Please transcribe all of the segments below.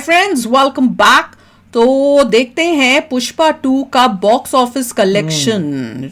Hi friends, welcome back. तो देखते हैं पुष्पा 2 का बॉक्स ऑफिस कलेक्शन।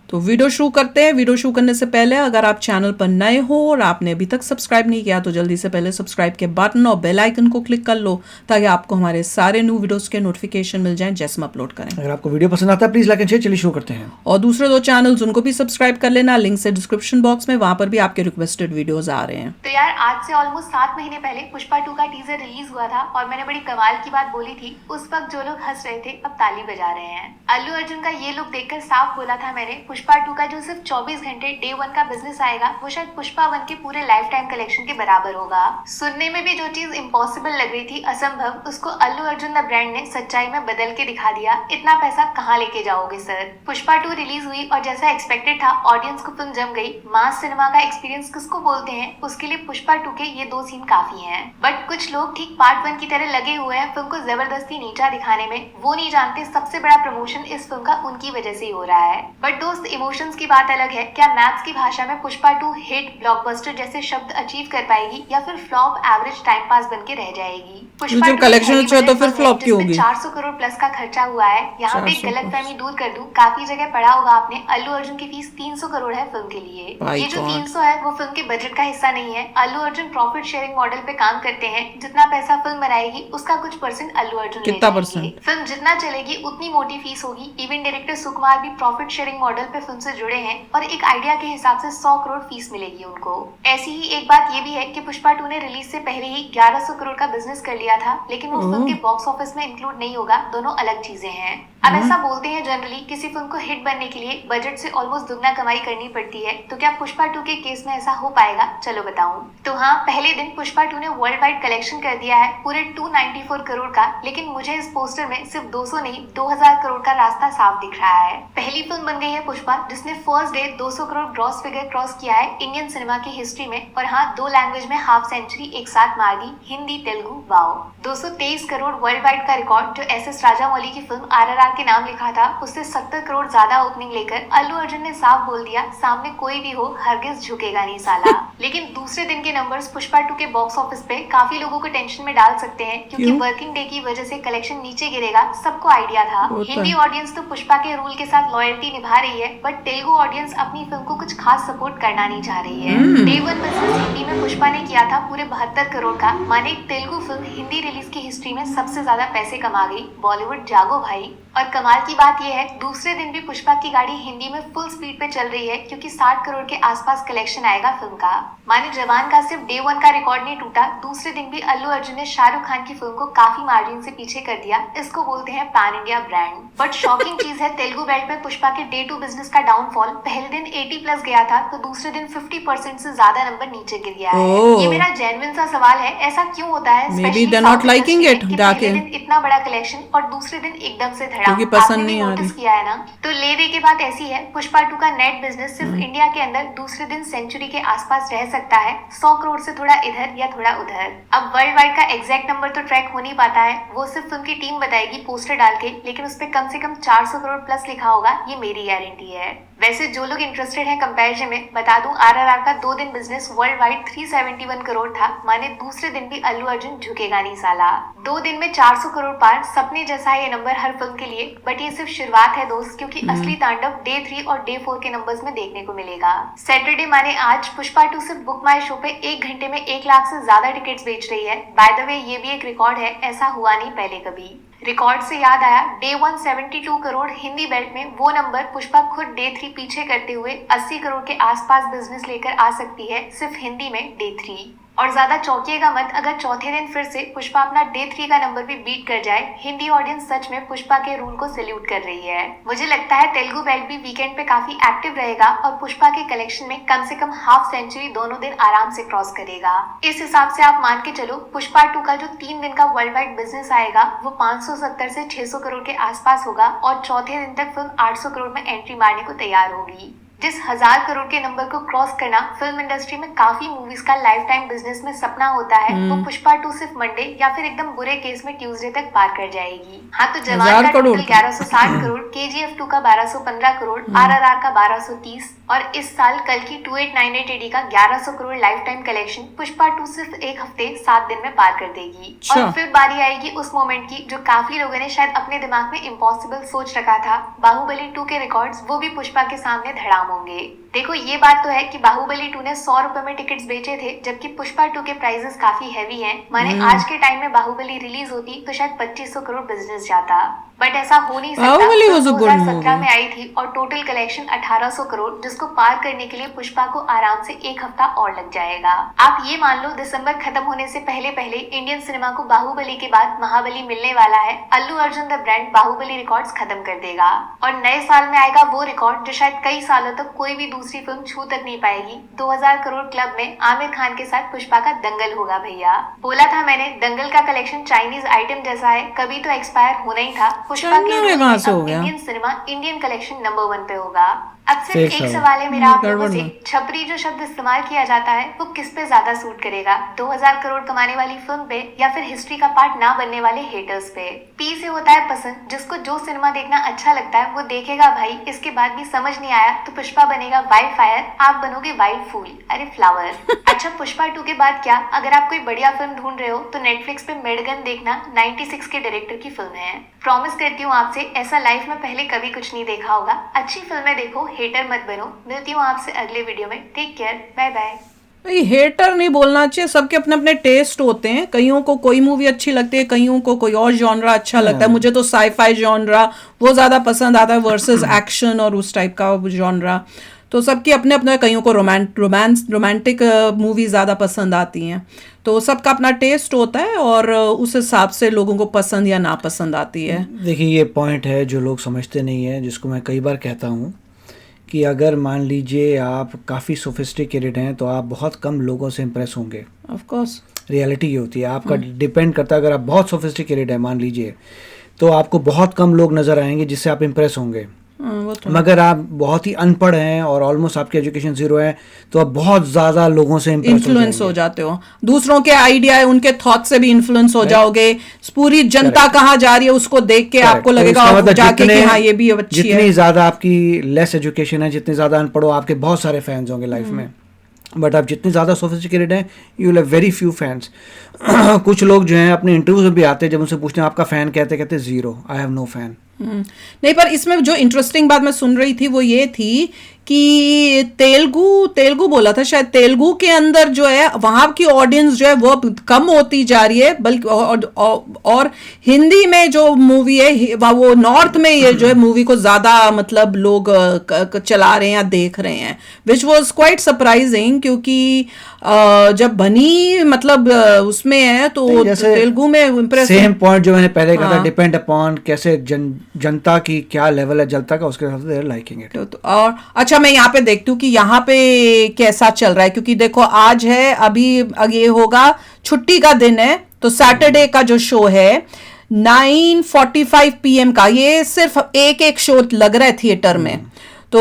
तो वीडियो शुरू करते हैं। वीडियो शुरू करने से पहले अगर आप चैनल पर नए हो और आपने अभी तक सब्सक्राइब नहीं किया तो जल्दी से पहले सब्सक्राइब के बटन और बेल आइकन को क्लिक कर लो ताकि आपको हमारे सारे न्यू वीडियोस के नोटिफिकेशन मिल जाएं जैसे हम अपलोड करें। अगर आपको वीडियो पसंद आता है प्लीज लाइक एंड शेयर। चलिए शुरू करते हैं। और दूसरे दो चैनल्स उनको भी सब्सक्राइब कर लेना, लिंक से डिस्क्रिप्शन बॉक्स में, वहां पर भी आपके रिक्वेस्टेड वीडियोस आ रहे हैं। तो यार आज से ऑलमोस्ट 7 महीने पहले पुष्पा 2 का टीजर रिलीज हुआ था और मैंने बड़ी कमाल की बात बोली थी। उस वक्त जो लोग हंस रहे थे अब ताली बजा रहे हैं। अल्लू अर्जुन का ये लुक देखकर साफ बोला था मैंने, पुष्पा 2 का जो सिर्फ 24 घंटे डे 1 का बिजनेस आएगा वो शायद पुष्पा 1 के पूरे लाइफ टाइम कलेक्शन के बराबर होगा। सुनने में भी जो चीज इम्पॉसिबल लग रही थी, असंभव, उसको अल्लू अर्जुन द ब्रांड ने सच्चाई में बदल के दिखा दिया। इतना पैसा कहाँ लेके जाओगे सर। पुष्पा 2 रिलीज हुई और जैसा एक्सपेक्टेड था ऑडियंस को फिल्म जम गई। मास सिनेमा का एक्सपीरियंस किसको बोलते हैं, उसके लिए पुष्पा 2 के ये 2 सीन काफी हैं। बट कुछ लोग ठीक पार्ट 1 की तरह लगे हुए हैं फिल्म को जबरदस्ती नीचा दिखाने में। वो नहीं जानते सबसे बड़ा प्रमोशन इस फिल्म का उनकी वजह से ही हो रहा है। बट दोस्त, इमोशंस की बात अलग है। क्या मैथ्स की भाषा में पुष्पा 2 हिट, ब्लॉकबस्टर जैसे शब्द अचीव कर पाएगी या फिर फ्लॉप, एवरेज टाइम पास बन के रह जाएगी। पुष्पा 2 कलेक्शन अच्छा है तो फिर फ्लॉप क्यों होगी। 400 करोड़ प्लस का खर्चा हुआ है। यहाँ पे गलतफहमी दूर कर दूं, काफी जगह पढ़ा होगा आपने, अल्लू अर्जुन की फीस 300 करोड़ है फिल्म के लिए। ये जो 300 है वो फिल्म के बजट का हिस्सा नहीं है। Allu Arjun profit sharing model पे काम करते हैं। जितना पैसा फिल्म बनाएगी उसका कुछ परसेंट अल्लू अर्जुन कितना परसेंट? फिल्म जितना चलेगी उतनी मोटी फीस होगी। इवन डायरेक्टर सुकुमार भी प्रॉफिट शेयरिंग मॉडल पे फिल्म से जुड़े हैं और एक आइडिया के हिसाब से 100 करोड़ फीस मिलेगी उनको। ऐसी ही एक बात ये भी है कि पुष्पा 2 ने रिलीज से पहले ही 1100 करोड़ का बिजनेस कर लिया था, लेकिन वो फिल्म के बॉक्स ऑफिस में इंक्लूड नहीं होगा। दोनों अलग चीजें हैं। अब ऐसा बोलते हैं जनरली किसी फिल्म को हिट बनने के लिए बजट से ऑलमोस्ट दुगना कमाई करनी पड़ती है। तो क्या पुष्पा 2 के केस में ऐसा हो पाएगा? चलो बताऊं। तो हाँ, पहले दिन पुष्पा 2 ने वर्ल्ड वाइड कलेक्शन कर दिया है पूरे 294 करोड़ का। लेकिन मुझे इस पोस्टर में सिर्फ 200 नहीं 2000 करोड़ का रास्ता साफ दिख रहा है। पहली फिल्म बन गई है पुष्पा जिसने first day 200 crore gross figure cross किया है इंडियन सिनेमा की हिस्ट्री में। और हाँ, 2 लैंग्वेज में हाफ सेंचुरी एक साथ मार दी, Hindi Telugu. Wow, 223 crore world wide का रिकॉर्ड जो एस राजामौली की फिल्म RRR के नाम लिखा था उससे 70 करोड़ ज्यादा ओपनिंग लेकर अल्लू अर्जुन ने साफ बोल दिया, सामने कोई भी हो हरगिज झुकेगा नहीं साला। लेकिन दूसरे दिन के नंबर्स पुष्पा 2 के बॉक्स ऑफिस पे काफी लोगों को टेंशन में डाल सकते हैं, क्योंकि वर्किंग डे की वजह से कलेक्शन नीचे गिरेगा सबको आइडिया था। हिंदी ऑडियंस तो पुष्पा के रूल के साथ लॉयल्टी निभा रही है, बट तेलुगु ऑडियंस अपनी फिल्म को कुछ खास सपोर्ट करना नहीं चाह रही है। डे 1 बिजनेस हिंदी में पुष्पा ने किया था पूरे 72 करोड़ का, माने एक तेलुगु फिल्म हिंदी रिलीज की हिस्ट्री में सबसे ज्यादा पैसे कमा गई। बॉलीवुड जागो भाई। और कमाल की बात यह है, दूसरे दिन भी पुष्पा की गाड़ी हिंदी में फुल स्पीड पे चल रही है, क्योंकि 60 करोड़ के आसपास कलेक्शन आएगा फिल्म का। माने जवान का सिर्फ डे 1 का रिकॉर्ड नहीं टूटा, दूसरे दिन भी अल्लू अर्जुन ने शाहरुख खान की फिल्म को काफी मार्जिन से पीछे कर दिया। इसको बोलते हैं pan India brand. But shocking चीज है तेलुगु बेल्ट में पुष्पा के डे 2 बिजनेस का डाउनफॉल। पहले दिन 80 प्लस गया था तो दूसरे दिन 50% से ज्यादा नंबर नीचे गिर गया है। ये मेरा जेन्युइन सा सवाल है, ऐसा क्यों होता है? Maybe they're not liking it, पहले दिन इतना बड़ा कलेक्शन और दूसरे दिन एकदम से धड़ा। क्योंकि पसंद नहीं आ रही। नोटिस किया है ना? तो ले दे की बात ऐसी है, पुष्पा 2 का नेट बिजनेस सिर्फ इंडिया के अंदर दूसरे दिन सेंचुरी के आसपास रह सकता है, 100 करोड़ से थोड़ा इधर या थोड़ा उधर। अब वर्ल्ड वाइड का एग्जैक्ट नंबर तो ट्रैक हो नहीं पाता है, वो सिर्फ फिल्म की टीम बताएगी पोस्टर डाल के, लेकिन उस पे कम से कम 400 करोड़ प्लस लिखा होगा, ये मेरी गारंटी है। वैसे जो लोग इंटरेस्टेड हैं कंपैरिजन में, बता दूं RRR का 2 दिन बिजनेस वर्ल्ड वाइड 371 करोड़ था, माने दूसरे दिन भी अल्लू अर्जुन झुकेगा नहीं साला। 2 दिन में 400 करोड़ पार, सपने जैसा है ये नंबर हर फिल्म के लिए। बट ये सिर्फ शुरुआत है दोस्त, क्योंकि असली तांडव डे 3 और डे 4 के नंबर्स में देखने को मिलेगा। सैटरडे माने आज पुष्पा 2 सिर्फ बुक माई शो पे 1 घंटे में 1 लाख से ज्यादा टिकट्स बेच रही है। बाय द वे ये भी एक रिकॉर्ड है, ऐसा हुआ नहीं पहले कभी। रिकॉर्ड से याद आया, डे 1 72 करोड़ हिंदी बेल्ट में, वो नंबर पुष्पा खुद डे 3 पीछे करते हुए 80 करोड़ के आसपास बिजनेस लेकर आ सकती है सिर्फ हिंदी में डे 3। और ज्यादा चौंकिएगा मत अगर चौथे दिन फिर से पुष्पा अपना डे 3 का नंबर भी बीट कर जाए। हिंदी ऑडियंस सच में पुष्पा के रूल को सैल्यूट कर रही है। मुझे लगता है तेलुगु बेल्ट भी वीकेंड पे काफी एक्टिव रहेगा और पुष्पा के कलेक्शन में कम से कम हाफ सेंचुरी दोनों दिन आराम से क्रॉस करेगा। इस हिसाब से आप मान के चलो पुष्पा 2 का जो 3 दिन का वर्ल्ड वाइड बिजनेस आएगा वो 570 से 600 करोड़ के आसपास होगा और चौथे दिन तक फिल्म 800 करोड़ में एंट्री मारने को तैयार होगी। जिस 1000 करोड़ के नंबर को क्रॉस करना फिल्म इंडस्ट्री में काफी मूवीज का लाइफ टाइम बिजनेस में सपना होता है, वो पुष्पा 2 सिर्फ मंडे या फिर एकदम बुरे केस में ट्यूसडे तक पार कर जाएगी। हाँ, तो जवान का टोटल 1160 करोड़, KGF 2 का 1215 करोड़, RRR का 1230, और इस साल कल की 2898 AD का 1100 crore life time collection Pushpa 2 सिर्फ एक हफ्ते 7 दिन में पार कर देगी। और फिर बारी आएगी उस मोमेंट की जो काफी लोगों ने शायद अपने दिमाग में इम्पॉसिबल सोच रखा था। बाहुबली 2 के रिकॉर्ड्स वो भी पुष्पा के सामने धड़ाम होंगे। देखो ये बात तो है कि बाहुबली 2 ने 100 रुपए में टिकट्स बेचे थे, जबकि पुष्पा 2 के प्राइसेस काफी हैवी हैं। माने आज के टाइम में बाहुबली रिलीज होती तो शायद 2500 करोड़ बिजनेस जाता, बट ऐसा हो नहीं सकता। बाहुबली was a good 2017 में आई थी और टोटल कलेक्शन 1800 करोड़, जिसको पार करने के लिए पुष्पा को आराम से एक हफ्ता और लग जाएगा। आप ये मान लो दिसंबर खत्म होने से पहले पहले इंडियन सिनेमा को बाहुबली के बाद महाबली मिलने वाला है। Allu Arjun the brand Baahubali records खत्म कर देगा और नए साल में आएगा वो रिकॉर्ड जो शायद कई सालों तक कोई भी दूसरी फिल्म छू तक नहीं पाएगी। 2000 करोड़ क्लब में आमिर खान के साथ पुष्पा का दंगल होगा भैया। बोला था मैंने, दंगल का कलेक्शन चाइनीज आइटम जैसा है, कभी तो एक्सपायर होना ही था। पुष्पा के Indian cinema Indian collection number 1 पे होगा। अब सिर्फ एक सवाल है मेरा आप लोगों से, छपरी जो शब्द इस्तेमाल किया जाता है वो किस पे ज्यादा सूट करेगा, 2000 करोड़ कमाने वाली फिल्म पे या फिर हिस्ट्री का पार्ट ना बनने वाले हेटर्स पे? पी से होता है पसंद, जिसको जो सिनेमा देखना अच्छा लगता है वो देखेगा भाई। इसके बाद भी समझ नहीं आया तो पुष्पा बनेगा वाइल्ड फायर, आप बनोगे वाइल्ड फूल, अरे फ्लावर। अच्छा पुष्पा 2 के बाद क्या, अगर आप कोई बढ़िया फिल्म ढूंढ रहे हो तो नेटफ्लिक्स पे मेडगन देखना, 96 के डायरेक्टर की फिल्म है। प्रॉमिस करती हूँ आपसे, ऐसा लाइफ में पहले कभी कुछ नहीं देखा होगा। अच्छी फिल्में देखो, हेटर मत बनो। मिलती हूँ आपसे अगले वीडियो में, टेक केयर, बाय बाय। भाई हेटर नहीं बोलना चाहिए, सबके अपने अपने टेस्ट होते हैं। कईयों को कोई मूवी अच्छी लगती है, कईयों को कोई और जॉनरा अच्छा लगता है। मुझे तो साई-फाई जॉनरा वो ज्यादा पसंद आता है वर्सेस एक्शन और उस टाइप का जॉनरा। तो सबकी अपने अपने, कईयों को रोमांटिक मूवी ज़्यादा पसंद आती हैं। तो सबका अपना टेस्ट होता है और उस हिसाब से लोगों को पसंद या नापसंद आती है। देखिए ये पॉइंट है जो लोग समझते नहीं है, जिसको मैं कई बार कहता हूँ कि अगर मान लीजिए आप काफ़ी सोफिस्टिकेटेड हैं तो आप बहुत कम लोगों से इम्प्रेस होंगे। ऑफ कोर्स रियलिटी ये होती है, आपका डिपेंड करता है। अगर आप बहुत सोफिस्टिकेटेड है मान लीजिए, तो आपको बहुत कम लोग नज़र आएंगे जिससे आप इम्प्रेस होंगे। मगर आप बहुत ही अनपढ़ हैं और ऑलमोस्ट आपकी एजुकेशन जीरो है तो आप बहुत ज्यादा लोगों से इन्फ्लुएंस हो जाते हो, दूसरों के आइडिया है उनके थॉट से भी इन्फ्लुएंस हो जाओगे। पूरी जनता कहाँ जा रही है उसको देख के आपको लगेगा मतलब जाके कि हाँ ये भी अच्छी है। जितनी ज्यादा आपकी लेस एजुकेशन है, जितनी ज्यादा अनपढ़ हो, आपके बहुत सारे फैंस होंगे लाइफ में। बट आप जितनी ज़्यादा सोफिस्टिकेटेड हैं, you will have very few fans. कुछ लोग जो हैं अपने इंटरव्यूज में भी आते हैं, जब उनसे पूछते हैं आपका फ़ैन, कहते zero, I have no fan. नहीं, पर इसमें जो इंटरेस्टिंग बात मैं सुन रही थी वो ये थी कि तेलुगु बोला था शायद, तेलुगु के अंदर जो है वहां की ऑडियंस जो है वो कम होती जा रही है, बल्कि और हिंदी में जो मूवी है वो नॉर्थ में ये जो है मूवी को ज्यादा मतलब लोग चला रहे हैं या देख रहे हैं, विच वॉज क्वाइट सरप्राइजिंग। क्योंकि जब बनी मतलब उसमें है तो तेलुगु में इम्प्रेस। सेम पॉइंट जो मैंने पहले कहा था, डिपेंड अपॉन कैसे जनता की क्या लेवल है जनता का, उसके हिसाब से लाइकिंग इट। और अच्छा मैं यहाँ पे देखती हूँ कि यहाँ पे कैसा चल रहा है, क्योंकि देखो आज है, अभी ये होगा छुट्टी का दिन है, तो सैटरडे का जो शो है 9:45 PM का, ये सिर्फ एक शो लग रहा है थिएटर में। तो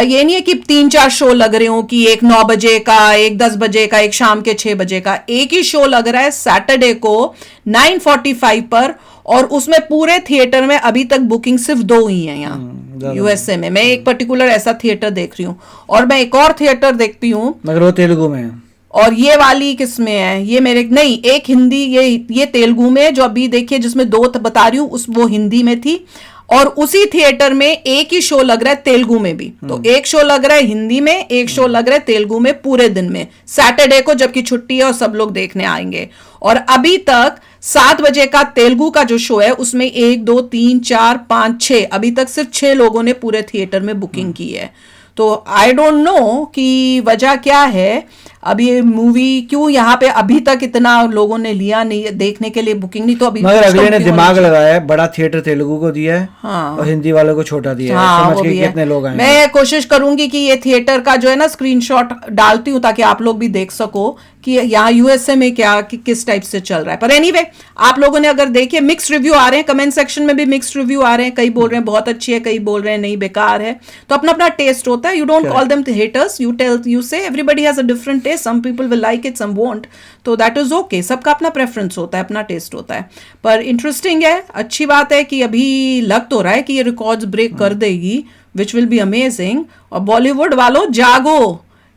ये नहीं है कि 3-4 शो लग रहे हो कि एक 9 बजे का, एक 10 बजे का, एक शाम के 6 बजे का, एक ही शो लग रहा है सैटरडे को 9:45 पर। और उसमें पूरे थिएटर में अभी तक बुकिंग सिर्फ 2 हुई है यहाँ यूएसए में। मैं एक पर्टिकुलर ऐसा थिएटर देख रही हूँ और मैं एक और थिएटर देखती हूँ, मगर वो तेलुगु में है। और ये वाली किस में है, ये मेरे नहीं, एक हिंदी, ये तेलुगु में जो अभी देखिए जिसमें 2 बता रही हूँ वो हिंदी में थी, और उसी थिएटर में एक ही शो लग रहा है तेलुगु में भी। तो एक शो लग रहा है हिंदी में, एक शो लग रहा है तेलुगु में पूरे दिन में, सैटरडे को जबकि छुट्टी है और सब लोग देखने आएंगे। और अभी तक 7 बजे का तेलुगु का जो शो है उसमें 1 2 3 4 5 6 अभी तक सिर्फ 6 लोगों ने पूरे थिएटर में बुकिंग की है। तो आई डोंट नो कि वजह क्या है, अब ये मूवी क्यों यहाँ पे अभी तक इतना लोगों ने लिया नहीं देखने के लिए बुकिंग नहीं। तो अभी मगर अगले ने दिमाग लगाया है, बड़ा थिएटर तेलुगु को दिया है, हाँ, और हिंदी वालों को छोटा दिया है। हाँ, समझ के कितने लोग आएंगे। मैं कोशिश करूंगी कि ये थिएटर का जो है ना स्क्रीनशॉट डालती हूँ ताकि आप लोग भी देख सको कि यहाँ यूएसए में क्या किस टाइप से चल रहा है। पर एनीवे आप लोगों ने अगर देखे, मिक्स रिव्यू आ रहे हैं, कमेंट सेक्शन में भी मिक्स रिव्यू आ रहे हैं, कई बोल रहे हैं बहुत अच्छी है, कई बोल रहे हैं नहीं बेकार है। तो अपना अपना टेस्ट होता है, you don't call them haters, you say everybody has a different taste, some people will like it, some won't, तो दैट इज ओके। सबका अपना प्रेफरेंस होता है, अपना टेस्ट होता है। पर इंटरेस्टिंग है, अच्छी बात है कि अभी लग तो रहा है कि ये रिकॉर्ड्स ब्रेक कर देगी, विच विल बी अमेजिंग। और बॉलीवुड वालों जागो,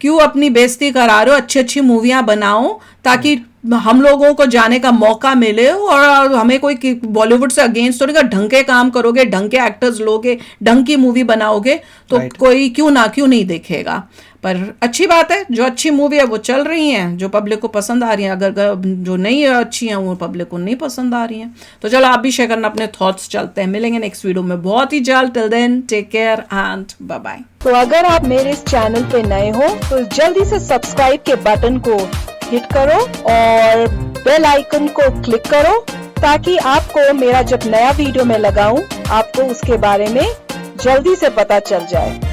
क्यों अपनी बेइज्जती करा रहे हो, अच्छी अच्छी मूवियां बनाओ ताकि हम लोगों को जाने का मौका मिले। और हमें कोई बॉलीवुड से अगेंस्ट तो नहीं, ढंग के काम करोगे, ढंग के एक्टर्स लोगे, ढंग की मूवी बनाओगे तो कोई क्यों नहीं देखेगा। पर अच्छी बात है, जो अच्छी मूवी है वो चल रही हैं, जो पब्लिक को पसंद आ रही हैं। अगर जो नहीं अच्छी हैं वो पब्लिक को नहीं पसंद आ रही हैं। तो चलो आप भी शेयर करना अपने थॉट्स। चलते हैं, मिलेंगे नेक्स्ट वीडियो में बहुत ही जल्द। Till then take care and bye bye. तो अगर आप मेरे इस चैनल पे नए हो तो जल्दी से सब्सक्राइब के बटन को हिट करो और बेल आइकन को क्लिक करो ताकि आपको मेरा जब नया वीडियो मैं लगाऊं आपको उसके बारे में जल्दी से पता चल जाए।